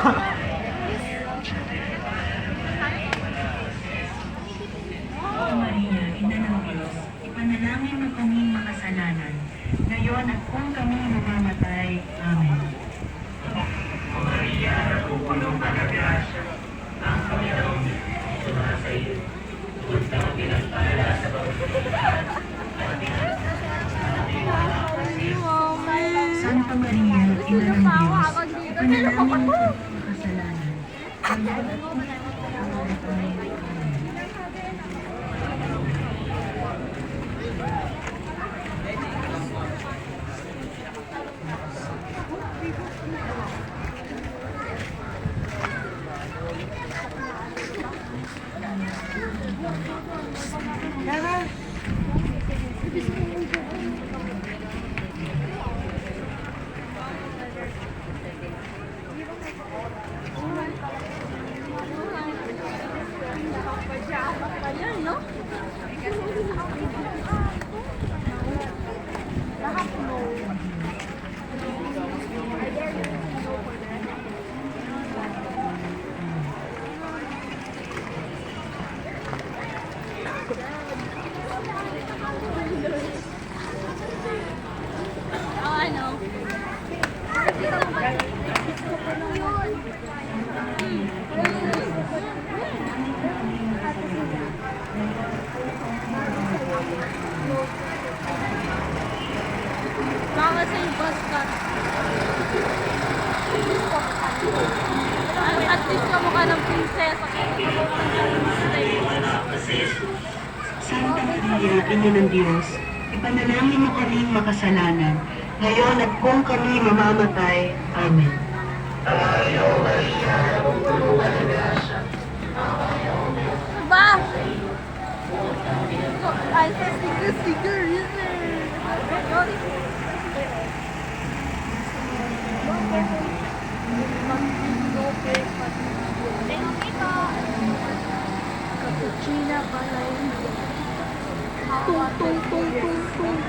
Maria, Ina ng Diyos, ipanalangin mo kaming makasalanan, ngayon at kung kami mamamatay. Amen. Maria, nagpupulong ka ng grasya, ang Panginoon sumasa iyo. Huwag kang pinagpala sa pagkakas. Santa Maria, Ina ng Diyos, ipanalangin mo kaming makasalanan, ngayon at kung kami mamamatay. Amen. Baka sa yung bus cut. At least kamukha ng prinsesa. Santa Maria, Ina ng Diyos, ipanalangin mo kaming makasalanan, ngayon at kung kami mamamatay. Amen. Ba? Ay, sa sticker, yun eh. Cappuccino pala yun. Tung, tung, tung, tung, tung, tung.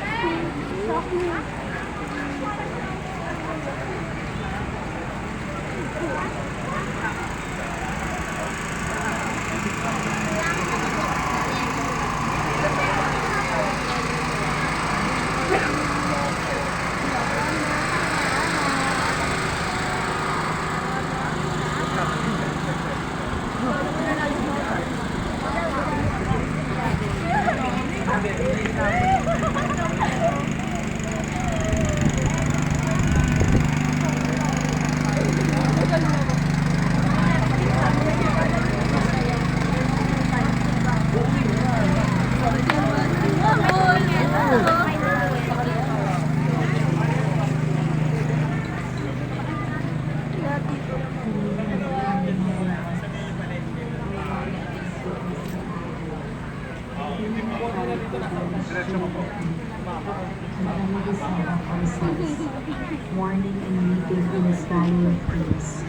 Warning and weeping in this valley of peace.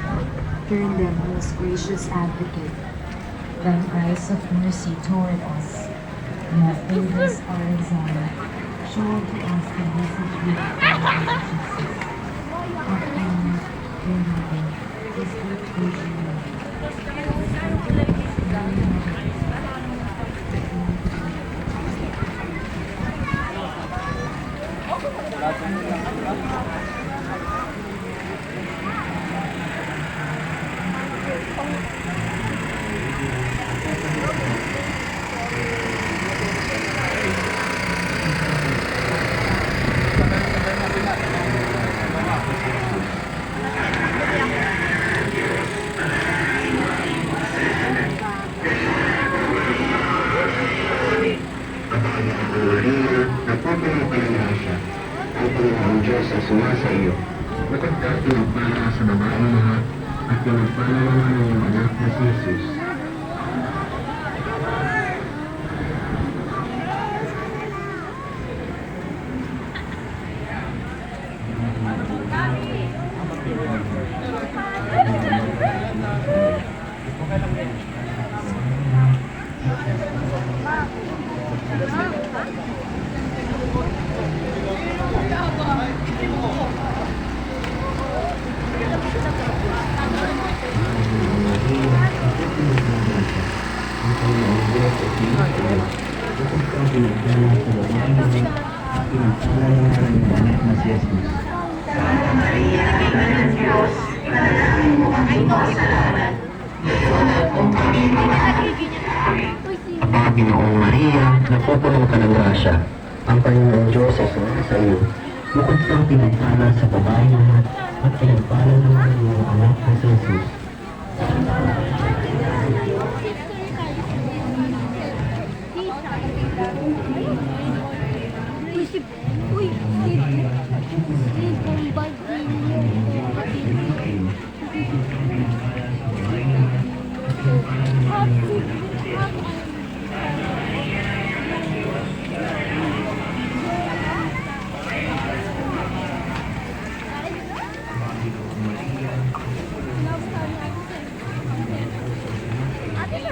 Turn them, most gracious advocate, thine eyes of mercy toward us. You have witnessed our exile. Show to us the message gift of Jesus. After your mother, this good Virgin Mary. Ang Panginoong Diyos ay sumasa iyo. Matagkat pinagpala sa babaeng lahat at pinagpala naman ng iyong anak na si Jesus. Ginoong Maria, napupuno ka ng grasya. Ang Panginoong Diyos ay sumasa iyo. Bukod kang pinagpala sa babae lahat, at pinagpala naman ang iyong anak na si Jesus. Uy, Ate,